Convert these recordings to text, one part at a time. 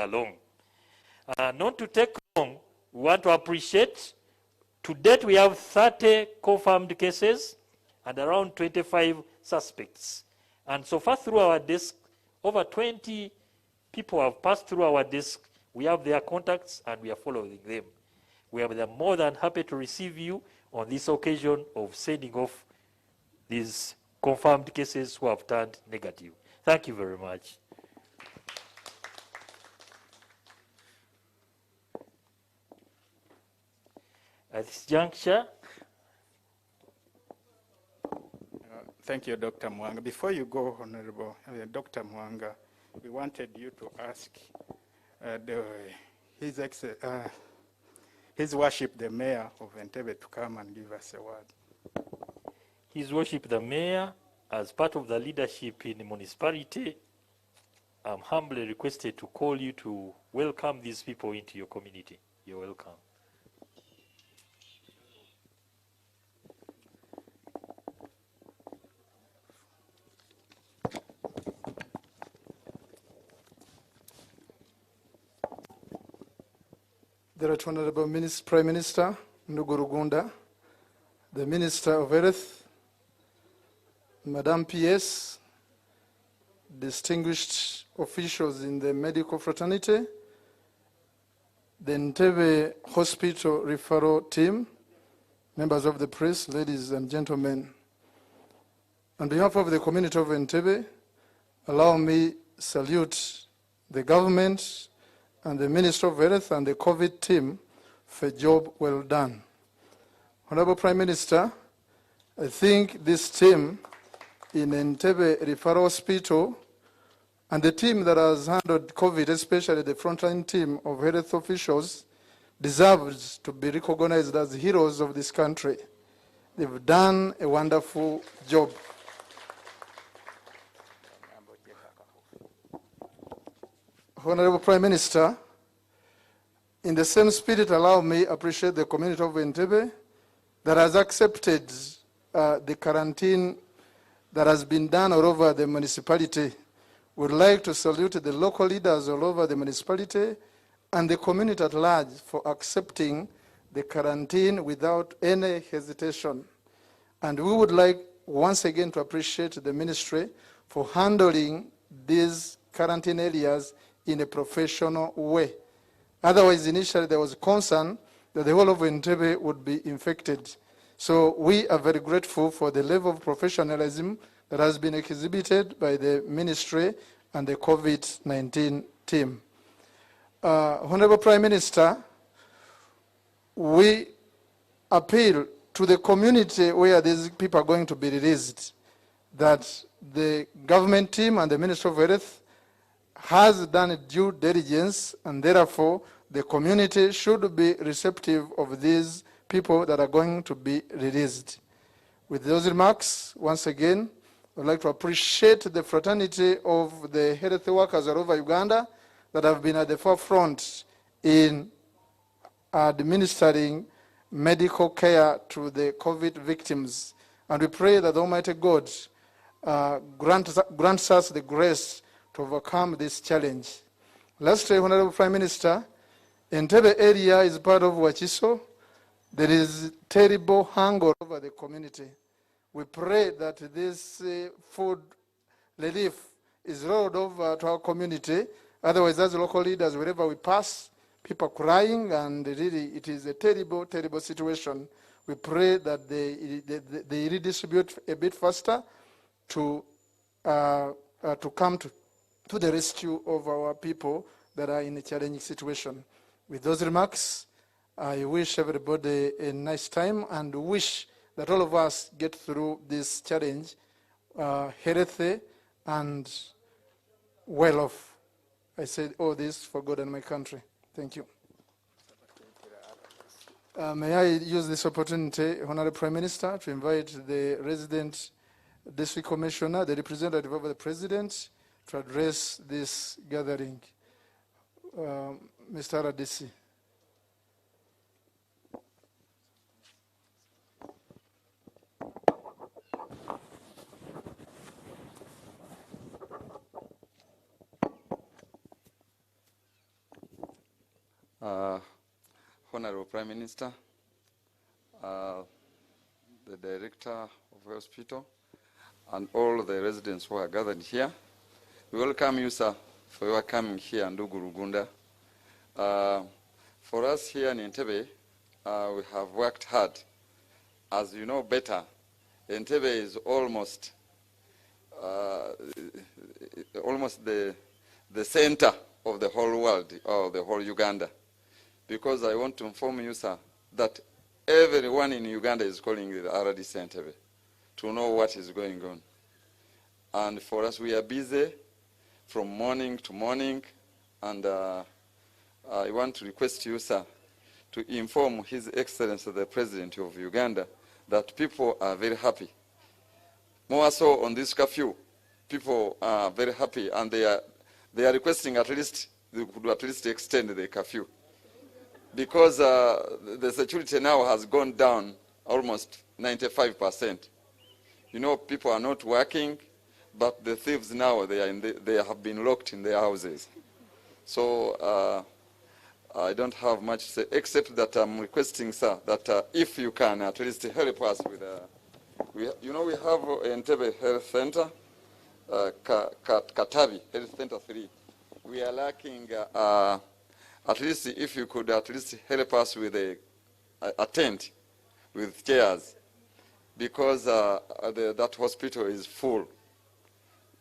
along. Not to take long, we want to appreciate, to date we have 30 confirmed cases and around 25 suspects. And so far through our desk, over 20 people have passed through our desk. We have their contacts and we are following them. We are more than happy to receive you on this occasion of sending off these confirmed cases who have turned negative. Thank you very much. At this juncture, thank you, Dr. Mwanga. Before you go, Honorable Dr. Mwanga, we wanted you to ask His Worship the Mayor of Entebbe to come and give us a word. His Worship the Mayor, as part of the leadership in the municipality, I'm humbly requested to call you to welcome these people into your community. You're welcome. The Right Honorable Prime Minister, Ndugu Rugunda, the Minister of Health, Madam PS, distinguished officials in the medical fraternity, the Entebbe Hospital referral team, members of the press, ladies and gentlemen. On behalf of the community of Entebbe, allow me salute the government and the Minister of Health and the COVID team for a job well done. Honorable Prime Minister, I think this team in Entebbe Referral Hospital and the team that has handled COVID, especially the frontline team of health officials, deserves to be recognized as heroes of this country. They've done a wonderful job. Honorable Prime Minister, in the same spirit, allow me to appreciate the community of Entebbe that has accepted the quarantine that has been done all over the municipality. We'd like to salute the local leaders all over the municipality and the community at large for accepting the quarantine without any hesitation. And we would like once again to appreciate the ministry for handling these quarantine areas in a professional way. Otherwise, initially there was concern that the whole of Entebbe would be infected. So we are very grateful for the level of professionalism that has been exhibited by the ministry and the COVID-19 team. Honorable Prime Minister, we appeal to the community where these people are going to be released that the government team and the Ministry of Health has done due diligence, and therefore the community should be receptive of these people that are going to be released. With those remarks, once again, I would like to appreciate the fraternity of the health workers all over Uganda that have been at the forefront in administering medical care to the COVID victims. And we pray that Almighty God grants us the grace to overcome this challenge. Lastly, Honorable Prime Minister, Entebbe area is part of Wachiso. There is terrible hunger over the community. We pray that this food relief is rolled over to our community. Otherwise, as local leaders, wherever we pass, people are crying, and really it is a terrible, terrible situation. We pray that they redistribute a bit faster to come to the rescue of our people that are in a challenging situation. With those remarks, I wish everybody a nice time and wish that all of us get through this challenge healthy and well off. I said all this for God and my country. Thank you. May I use this opportunity, Honorable Prime Minister, to invite the resident district commissioner, the representative of the president, to address this gathering. Mr. Radisi. Honorable Prime Minister, the Director of the hospital, and all the residents who are gathered here. We welcome you, sir, for your coming here in Rugunda. For us here in Entebbe, we have worked hard. As you know better, Entebbe is almost the center of the whole world, or the whole Uganda. Because I want to inform you, sir, that everyone in Uganda is calling the RDC Entebbe to know what is going on. And for us, we are busy from morning to morning, and I want to request you, sir, to inform His Excellency the President of Uganda that people are very happy. More so on this curfew, people are very happy, and they are requesting at least they could at least extend the curfew, because the security now has gone down almost 95%. You know, people are not working, but the thieves now they have been locked in their houses. So I don't have much to say, except that I'm requesting, sir, that if you can at least help us with, we have Entebbe Health Center, Katabi Health Center 3. We are lacking, at least if you could at least help us with a tent with chairs, because that hospital is full.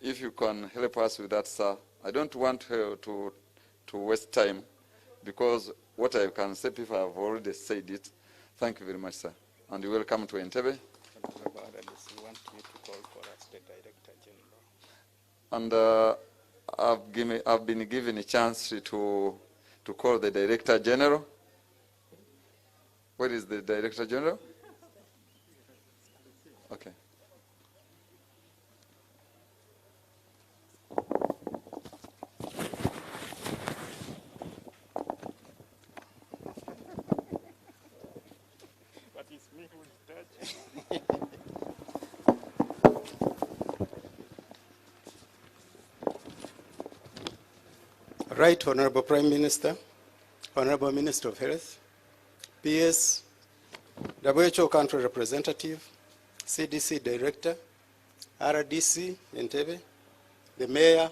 If you can help us with that, sir. I don't want to waste time, because what I can say, people have already said it. Thank you very much, sir. And you welcome to Entebbe. We want you to call for us the Director General. And I've been given a chance to call the Director General. Where is the Director General? Okay. But it's me who is touching. Right, Honorable Prime Minister, Honorable Minister of Health, PS, WHO Country Representative, CDC Director, RDC Entebbe, the Mayor,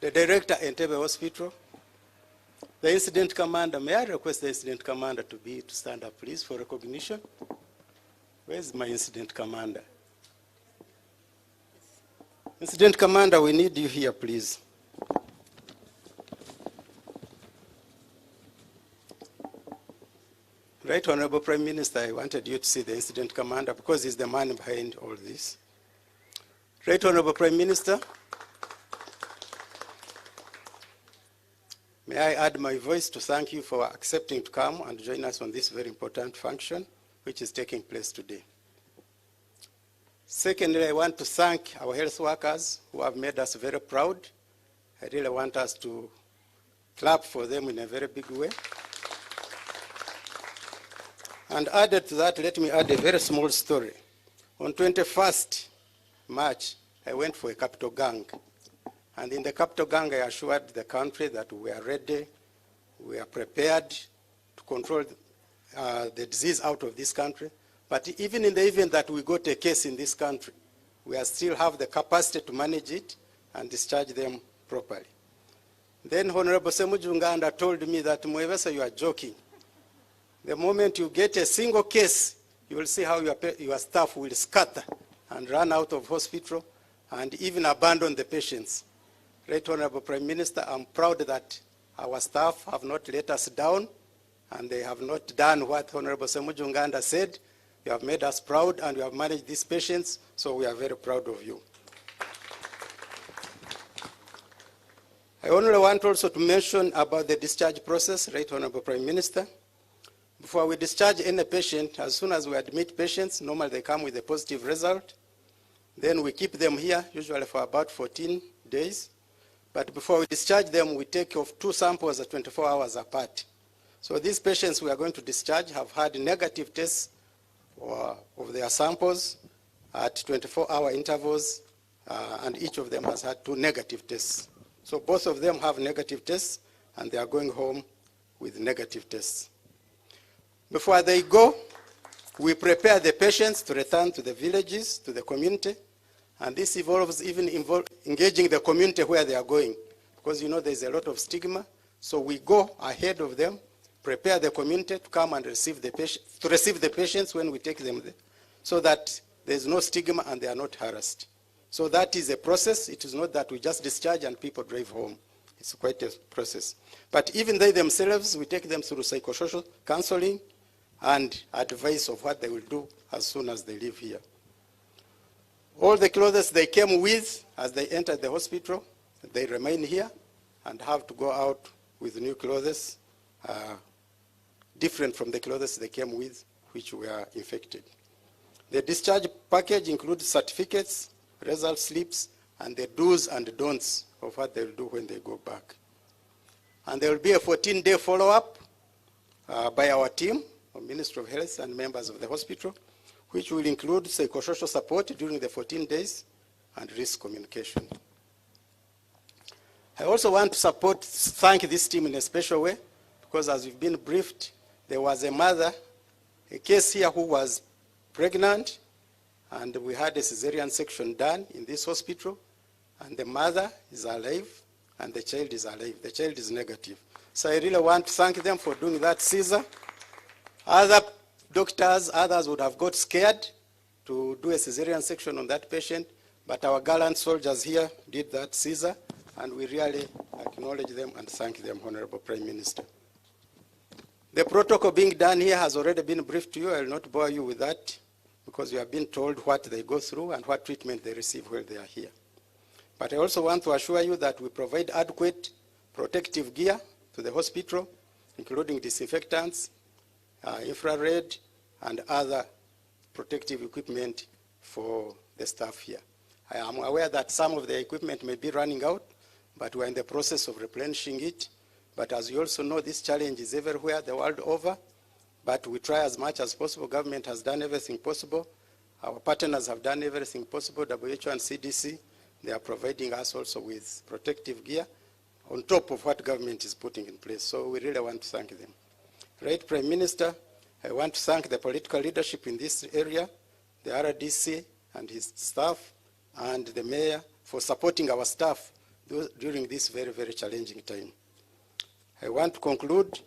the Director Entebbe Hospital, the Incident Commander. May I request the Incident Commander to stand up, please, for recognition? Where's my Incident Commander? Incident Commander, we need you here, please. Right, Honorable Prime Minister, I wanted you to see the Incident Commander because he's the man behind all this. Right, Honorable Prime Minister, may I add my voice to thank you for accepting to come and join us on this very important function which is taking place today. Secondly, I want to thank our health workers who have made us very proud. I really want us to clap for them in a very big way. And added to that, let me add a very small story. On 21st March, I went for a capital gang. And in the capital gang, I assured the country that we are ready, we are prepared to control the disease out of this country. But even in the event that we got a case in this country, we still have the capacity to manage it and discharge them properly. Then Honorable Semujunganda told me that, Mwevesa, you are joking. The moment you get a single case, you will see how your staff will scatter and run out of hospital and even abandon the patients. Right, Honorable Prime Minister, I'm proud that our staff have not let us down and they have not done what Honorable Semujunganda said. You have made us proud and you have managed these patients, so we are very proud of you. I only want also to mention about the discharge process, Right, Honorable Prime Minister. Before we discharge any patient, as soon as we admit patients, normally they come with a positive result. Then we keep them here, usually for about 14 days. But before we discharge them, we take off 2 samples at 24 hours apart. So these patients we are going to discharge have had negative tests of their samples at 24-hour intervals, and each of them has had 2 negative tests. So both of them have negative tests, and they are going home with negative tests. Before they go, we prepare the patients to return to the villages, to the community, and this involves even engaging the community where they are going, because you know there's a lot of stigma. So we go ahead of them, prepare the community to come and receive the patients when we take them there, so that there's no stigma and they are not harassed. So that is a process. It is not that we just discharge and people drive home. It's quite a process. But even they themselves, we take them through psychosocial counseling and advice of what they will do as soon as they leave here. All the clothes they came with as they entered the hospital, they remain here and have to go out with new clothes, different from the clothes they came with, which were infected. The discharge package includes certificates, result slips, and the do's and don'ts of what they'll do when they go back. And there will be a 14-day follow-up by our team, of Ministry of Health and members of the hospital, which will include psychosocial support during the 14 days and risk communication. I also want to thank this team in a special way, because as we've been briefed, there was a mother, a case here who was pregnant, and we had a cesarean section done in this hospital, and the mother is alive, and the child is alive. The child is negative. So I really want to thank them for doing that Caesar. Other doctors, others would have got scared to do a cesarean section on that patient, but our gallant soldiers here did that Caesar, and we really acknowledge them and thank them, Honorable Prime Minister. The protocol being done here has already been briefed to you. I will not bore you with that, because you have been told what they go through and what treatment they receive while they are here. But I also want to assure you that we provide adequate protective gear to the hospital, including disinfectants, infrared, and other protective equipment for the staff here. I am aware that some of the equipment may be running out, but we're in the process of replenishing it. But as you also know, this challenge is everywhere the world over, but we try as much as possible. Government has done everything possible. Our partners have done everything possible. WHO and CDC, they are providing us also with protective gear on top of what government is putting in place. So we really want to thank them. Right, Prime Minister, I want to thank the political leadership in this area, the RDC and his staff, and the mayor for supporting our staff during this very, very challenging time. I want to conclude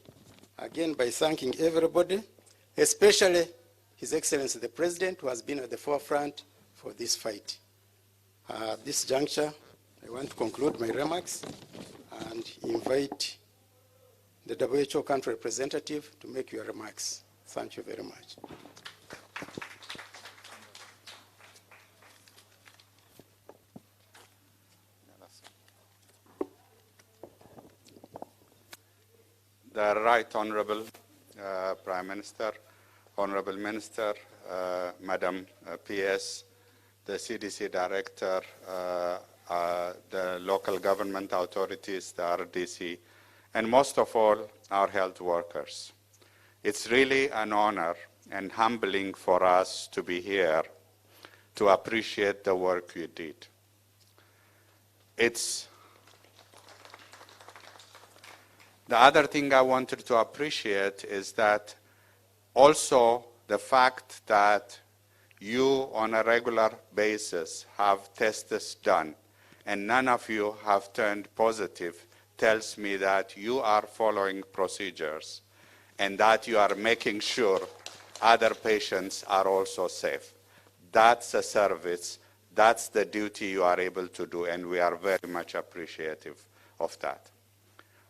again by thanking everybody, especially His Excellency the President, who has been at the forefront for this fight. At this juncture, I want to conclude my remarks and invite the WHO country representative to make your remarks. Thank you very much. The Right Honorable Prime Minister, Honorable Minister, Madam PS, the CDC Director, the local government authorities, the RDC, and most of all, our health workers. It's really an honor and humbling for us to be here to appreciate the work you did. The other thing I wanted to appreciate is that also the fact that you on a regular basis have tests done and none of you have turned positive tells me that you are following procedures and that you are making sure other patients are also safe. That's a service, that's the duty you are able to do, and we are very much appreciative of that.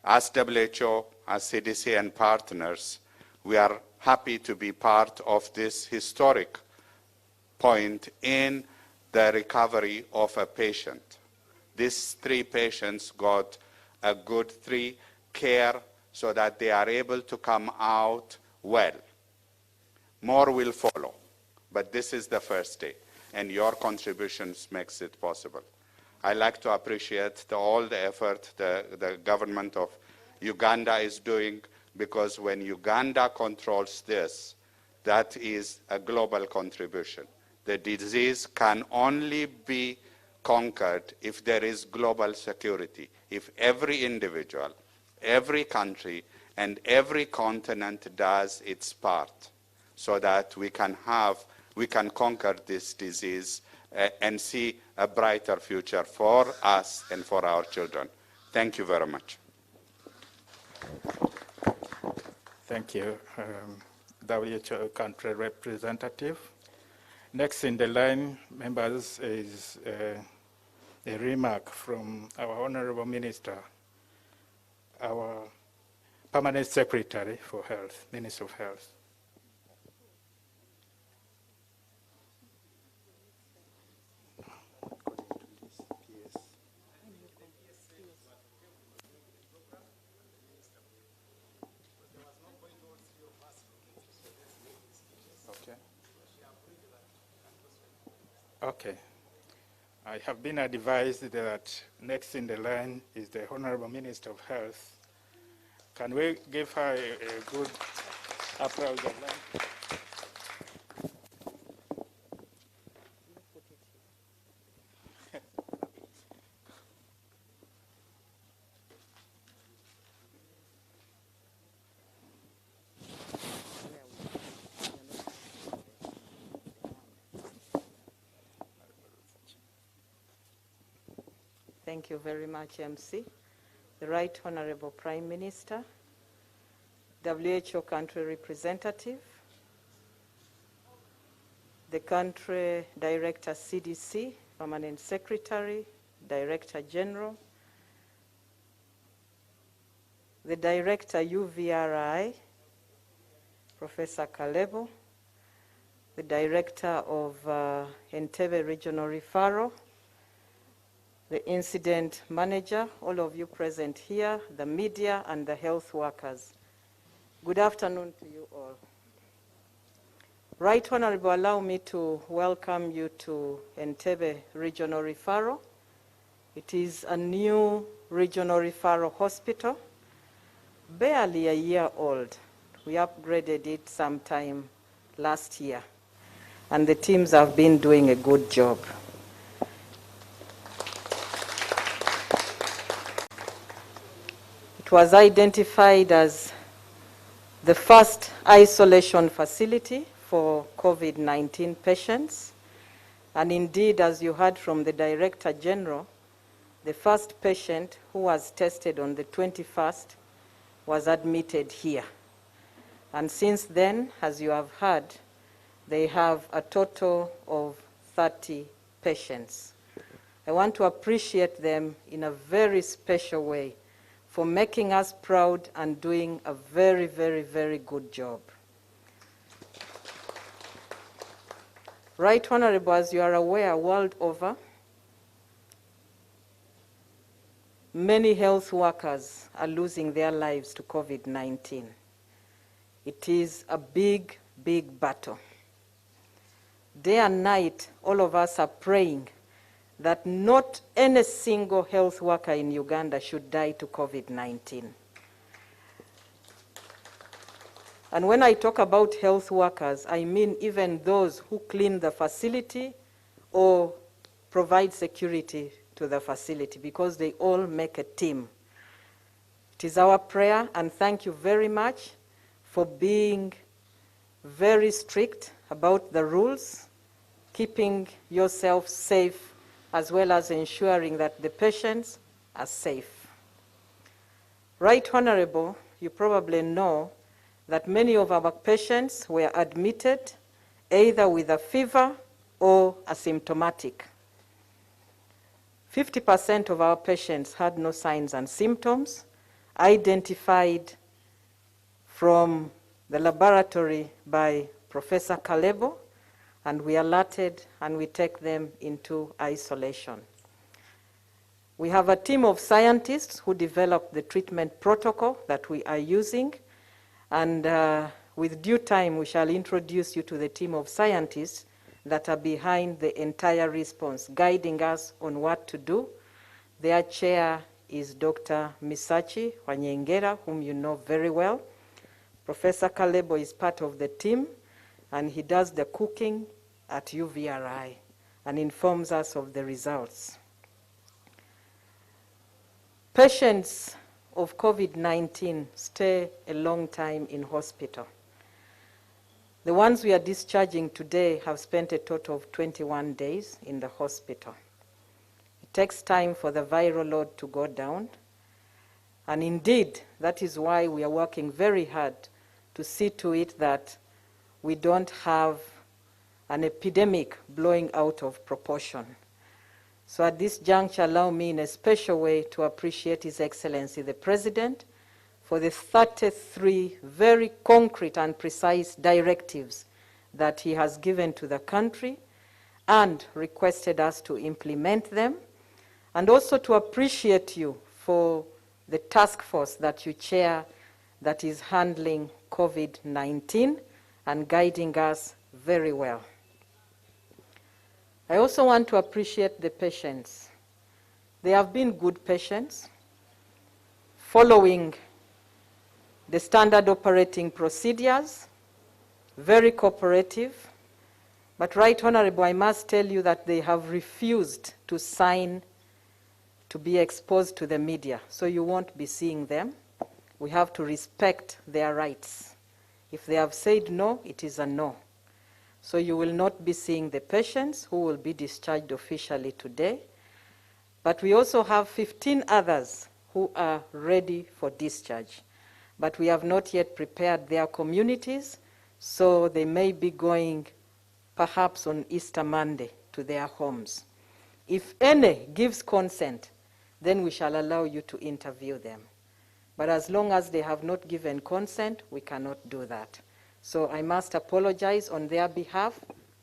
As WHO, as CDC and partners, we are happy to be part of this historic point in the recovery of a patient. These 3 patients got a good 3 care so that they are able to come out well. More will follow, but this is the first day, and your contributions makes it possible. I like to appreciate all the effort the government of Uganda is doing, because when Uganda controls this, that is a global contribution. The disease can only be conquered if there is global security, if every individual, every country and every continent does its part so that we can conquer this disease and see a brighter future for us and for our children. Thank you very much. Thank you, WHO country representative. Next in the line, members, is a remark from our Honorable Minister, our Permanent Secretary for Health, Minister of Health. Okay. I have been advised that next in the line is the Honorable Minister of Health. Can we give her a good applause? Thank you very much, MC. The Right Honorable Prime Minister, WHO country representative, the country director CDC, Permanent Secretary, Director General, the Director UVRI, Professor Kalebo, the Director of Entebbe Regional Referral, the incident manager, all of you present here, the media and the health workers. Good afternoon to you all. Right Honorable, allow me to welcome you to Entebbe Regional Referral. It is a new regional referral hospital, barely a year old. We upgraded it sometime last year, and the teams have been doing a good job. It was identified as the first isolation facility for COVID-19 patients. And indeed, as you heard from the Director General, the first patient who was tested on the 21st was admitted here. And since then, as you have heard, they have a total of 30 patients. I want to appreciate them in a very special way for making us proud and doing a very, very, very good job. Right Honorable, as you are aware, world over, many health workers are losing their lives to COVID-19. It is a big, big battle. Day and night, all of us are praying that not any single health worker in Uganda should die to COVID-19. And when I talk about health workers, I mean even those who clean the facility or provide security to the facility, because they all make a team. It is our prayer, and thank you very much for being very strict about the rules, keeping yourself safe, as well as ensuring that the patients are safe. Right Honorable, you probably know that many of our patients were admitted either with a fever or asymptomatic. 50% of our patients had no signs and symptoms, identified from the laboratory by Professor Kalebo, and we alerted and we take them into isolation. We have a team of scientists who developed the treatment protocol that we are using, and with due time we shall introduce you to the team of scientists that are behind the entire response, guiding us on what to do. Their chair is Dr. Misachi Wanyengera, whom you know very well. Professor Kalebo is part of the team, and he does the cooking at UVRI and informs us of the results. Patients of COVID-19 stay a long time in hospital. The ones we are discharging today have spent a total of 21 days in the hospital. It takes time for the viral load to go down. And indeed, that is why we are working very hard to see to it that we don't have an epidemic blowing out of proportion. So at this juncture, allow me in a special way to appreciate His Excellency the President for the 33 very concrete and precise directives that he has given to the country and requested us to implement them, and also to appreciate you for the task force that you chair that is handling COVID-19 and guiding us very well. I also want to appreciate the patients. They have been good patients, following the standard operating procedures, very cooperative. But Right Honorable, I must tell you that they have refused to sign to be exposed to the media, so you won't be seeing them. We have to respect their rights. If they have said no, it is a no. So you will not be seeing the patients who will be discharged officially today. But we also have 15 others who are ready for discharge. But we have not yet prepared their communities, so they may be going perhaps on Easter Monday to their homes. If any gives consent, then we shall allow you to interview them. But as long as they have not given consent, we cannot do that. So I must apologize on their behalf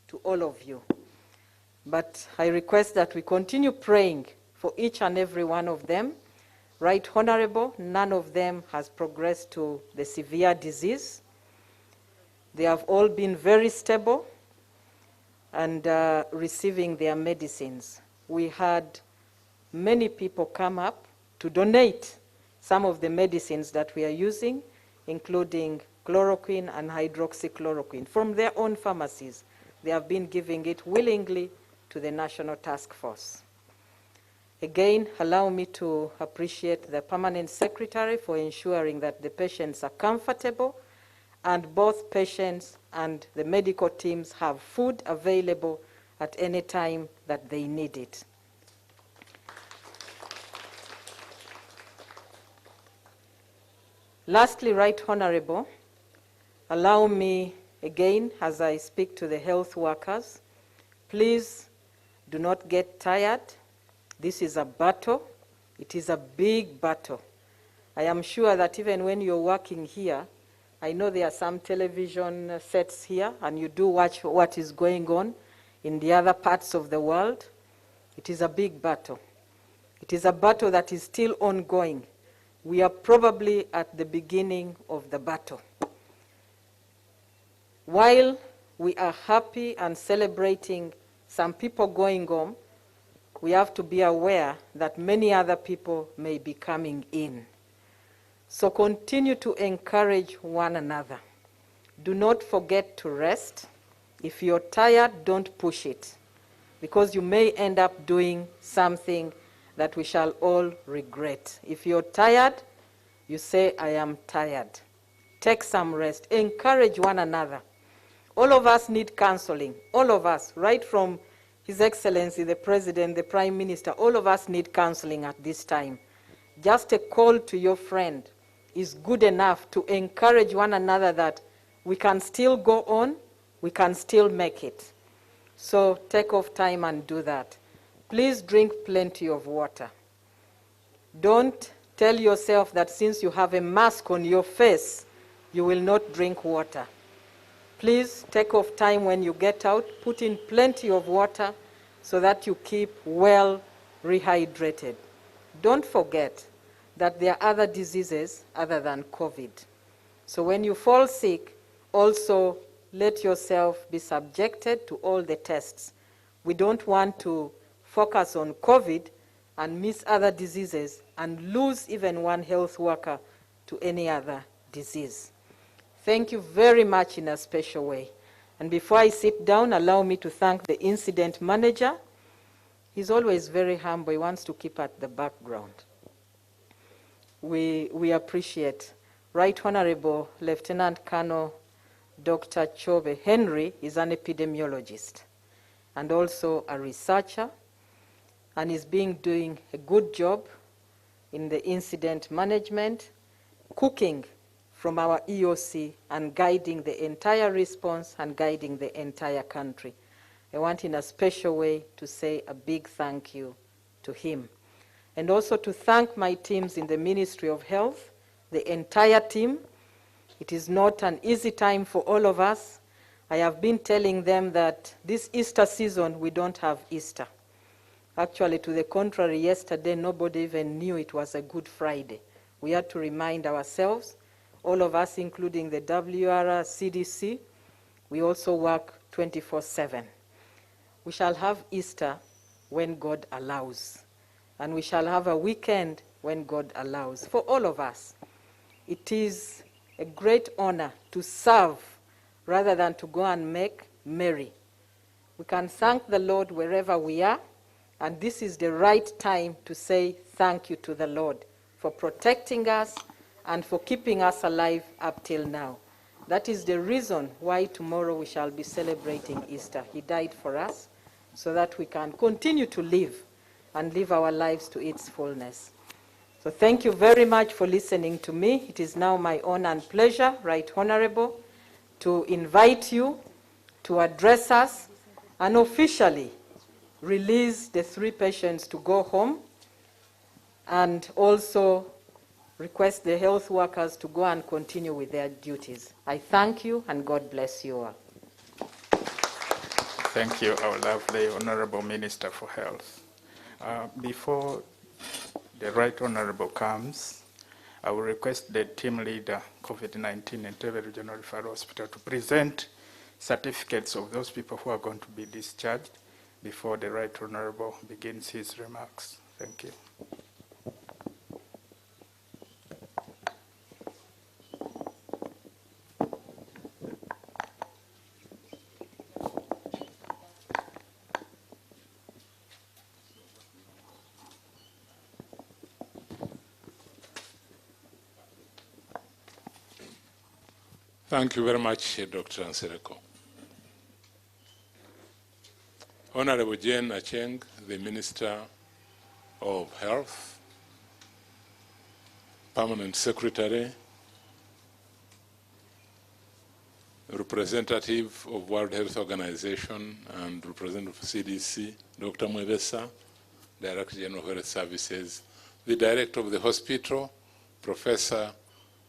to all of you. But I request that we continue praying for each and every one of them. Right Honorable, none of them has progressed to the severe disease. They have all been very stable and receiving their medicines. We had many people come up to donate some of the medicines that we are using, including chloroquine and hydroxychloroquine, from their own pharmacies. They have been giving it willingly to the National Task Force. Again, allow me to appreciate the Permanent Secretary for ensuring that the patients are comfortable and both patients and the medical teams have food available at any time that they need it. Lastly, Right Honorable, allow me again, as I speak to the health workers, please do not get tired. This is a battle. It is a big battle. I am sure that even when you're working here, I know there are some television sets here, and you do watch what is going on in the other parts of the world. It is a big battle. It is a battle that is still ongoing. We are probably at the beginning of the battle. While we are happy and celebrating some people going home, we have to be aware that many other people may be coming in. So continue to encourage one another. Do not forget to rest. If you're tired, don't push it, because you may end up doing something that we shall all regret. If you're tired, you say, I am tired. Take some rest. Encourage one another. All of us need counseling. All of us, right from His Excellency, the President, the Prime Minister, all of us need counseling at this time. Just a call to your friend is good enough to encourage one another that we can still go on, we can still make it. So take off time and do that. Please drink plenty of water. Don't tell yourself that since you have a mask on your face, you will not drink water. Please take off time when you get out, put in plenty of water so that you keep well rehydrated. Don't forget that there are other diseases other than COVID. So when you fall sick, also let yourself be subjected to all the tests. We don't want to focus on COVID and miss other diseases and lose even one health worker to any other disease. Thank you very much in a special way. And before I sit down, allow me to thank the incident manager. He's always very humble. He wants to keep at the background. we appreciate. Right Honorable Lieutenant Colonel Dr. Chobe Henry is an epidemiologist and also a researcher, and is doing a good job in the incident management, cooking from our EOC and guiding the entire response and guiding the entire country. I want in a special way to say a big thank you to him. And also to thank my teams in the Ministry of Health, the entire team. It is not an easy time for all of us. I have been telling them that this Easter season, we don't have Easter. Actually, to the contrary, yesterday, nobody even knew it was a Good Friday. We had to remind ourselves, all of us, including the WR, CDC, we also work 24/7. We shall have Easter when God allows, and we shall have a weekend when God allows. For all of us, it is a great honor to serve rather than to go and make merry. We can thank the Lord wherever we are, and this is the right time to say thank you to the Lord for protecting us and for keeping us alive up till now. That is the reason why tomorrow we shall be celebrating Easter. He died for us so that we can continue to live and live our lives to its fullness. So thank you very much for listening to me. It is now my honor and pleasure, Right Honorable, to invite you to address us and officially release the 3 patients to go home, and also request the health workers to go and continue with their duties. I thank you, and God bless you all. Thank you, our lovely Honorable Minister for Health. Before the Right Honorable comes, I will request the team leader, COVID-19 Entebbe Regional Referral Hospital, to present certificates of those people who are going to be discharged before the Right Honorable begins his remarks. Thank you. Thank you very much, Dr. Nsereko. Honorable Jane Acheng, the Minister of Health, Permanent Secretary, representative of World Health Organization and representative of CDC, Dr. Mwebesa, Director General of Health Services, the Director of the hospital, Professor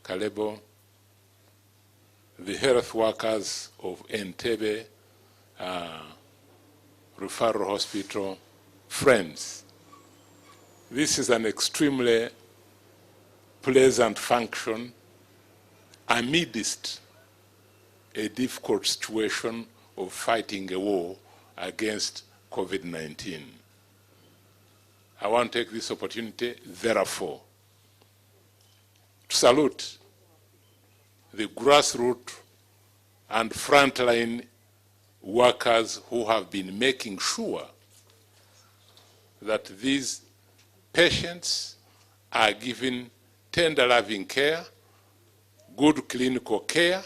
Kalebo, the health workers of Entebbe Referral Hospital, friends. This is an extremely pleasant function amidst a difficult situation of fighting a war against COVID-19. I want to take this opportunity, therefore, to salute the grassroots and frontline workers who have been making sure that these patients are given tender loving care, good clinical care,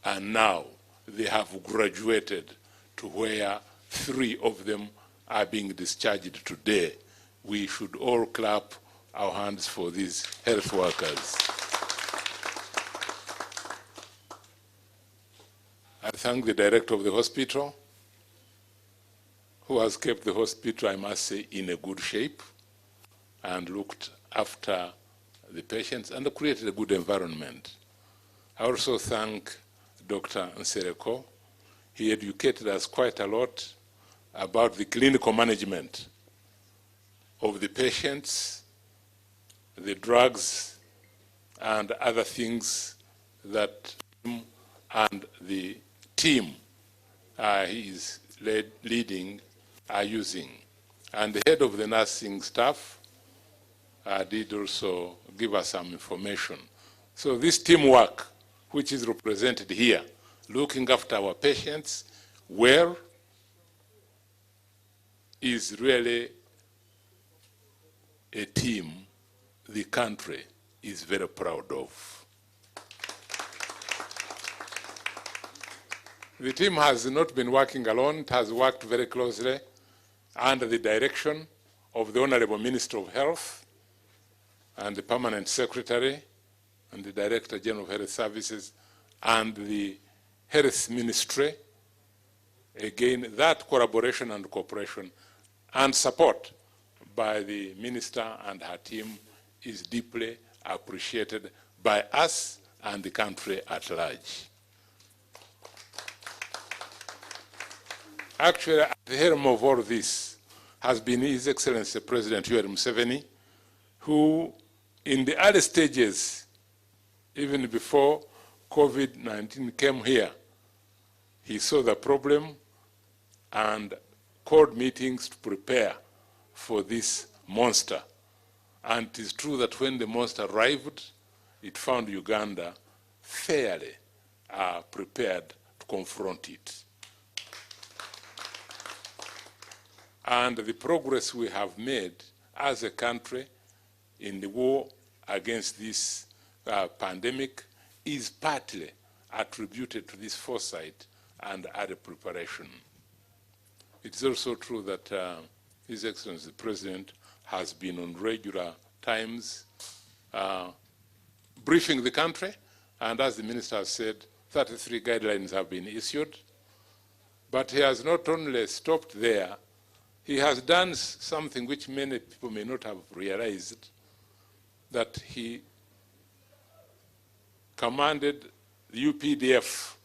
and now they have graduated to where 3 of them are being discharged today. We should all clap our hands for these health workers. I thank the director of the hospital, who has kept the hospital, I must say, in a good shape and looked after the patients and created a good environment. I also thank Dr. Nsereko. He educated us quite a lot about the clinical management of the patients, the drugs, and other things that him and the team he is leading are using. And the head of the nursing staff did also give us some information. So this teamwork, which is represented here, looking after our patients well, is really a team the country is very proud of. The team has not been working alone. It has worked very closely under the direction of the Honorable Minister of Health and the Permanent Secretary and the Director General of Health Services and the Health Ministry. Again, that collaboration and cooperation and support by the Minister and her team is deeply appreciated by us and the country at large. Actually, at the helm of all this has been His Excellency President Yoweri Museveni, who in the early stages, even before COVID-19 came here, he saw the problem and called meetings to prepare for this monster. And it is true that when the monster arrived, it found Uganda fairly prepared to confront it. And the progress we have made as a country in the war against this pandemic is partly attributed to this foresight and early preparation. It is also true that His Excellency the President has been on regular times briefing the country, and as the Minister has said, 33 guidelines have been issued. But he has not only stopped there, he has done something which many people may not have realized, that he commanded the UPDF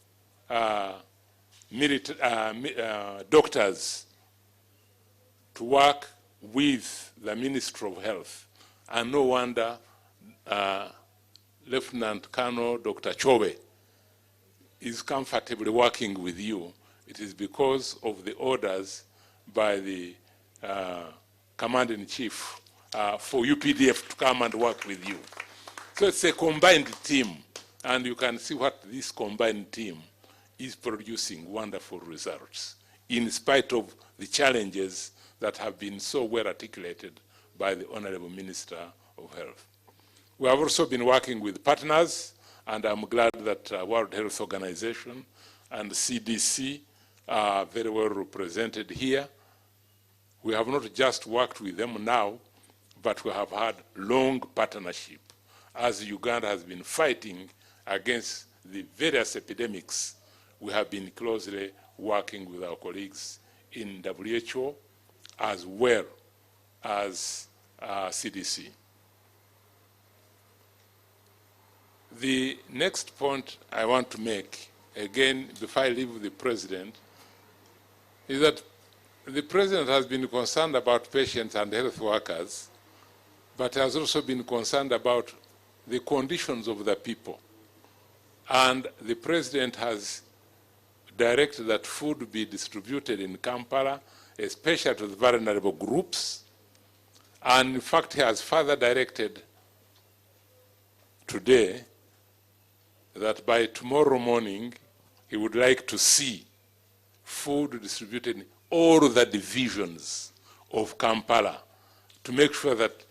doctors to work with the Ministry of Health. And no wonder Lieutenant Colonel Dr. Chobe is comfortably working with you. It is because of the orders by the Commander-in-Chief for UPDF to come and work with you. So it's a combined team, and you can see what this combined team is producing wonderful results, in spite of the challenges that have been so well articulated by the Honorable Minister of Health. We have also been working with partners, and I'm glad that World Health Organization and CDC are very well represented here. We have not just worked with them now, but we have had long partnership as Uganda has been fighting against the various epidemics. We have been closely working with our colleagues in WHO as well as CDC. The next point I want to make, again, before I leave the President, is that the President has been concerned about patients and health workers, but has also been concerned about the conditions of the people. And the President has directed that food be distributed in Kampala, especially to the vulnerable groups. And in fact, he has further directed today that by tomorrow morning, he would like to see food distributed in all the divisions of Kampala to make sure that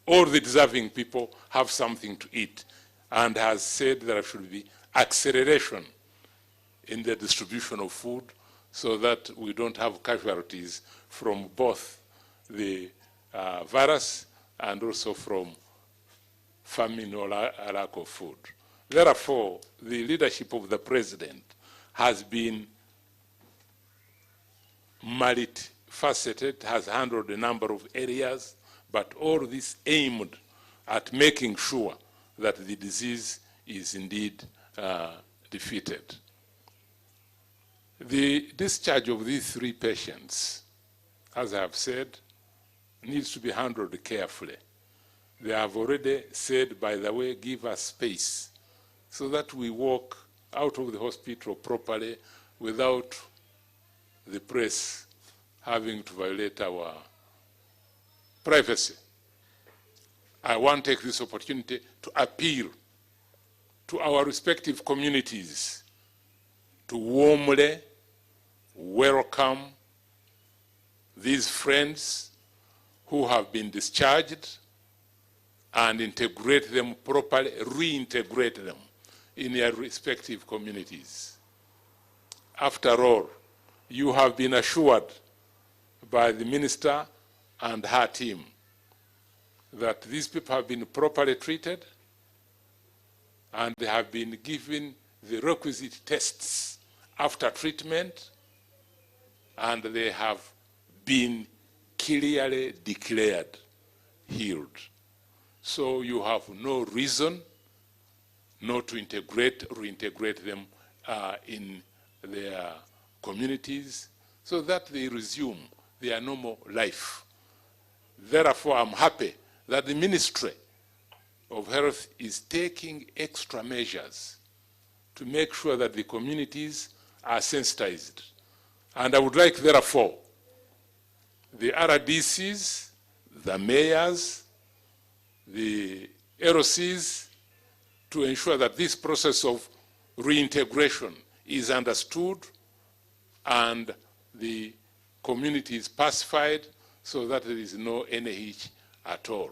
all the deserving people have something to eat, and has said there should be acceleration in the distribution of food so that we don't have casualties from both the virus and also from famine or lack of food. Therefore, the leadership of the President has been multifaceted, has handled a number of areas, but all this aimed at making sure that the disease is indeed defeated. The discharge of these 3 patients, as I have said, needs to be handled carefully. They have already said, by the way, give us space so that we walk out of the hospital properly without the press having to violate our privacy. I want to take this opportunity to appeal to our respective communities to warmly welcome these friends who have been discharged and integrate them properly, reintegrate them in their respective communities. After all, you have been assured by the minister and her team that these people have been properly treated and they have been given the requisite tests after treatment, and they have been clearly declared healed. So you have no reason not to reintegrate them in their communities so that they resume their normal life. Therefore, I'm happy that the Ministry of Health is taking extra measures to make sure that the communities are sensitized. And I would like, therefore, the RDCs, the mayors, the LOCs, to ensure that this process of reintegration is understood and the community is pacified so that there is no any hitch at all.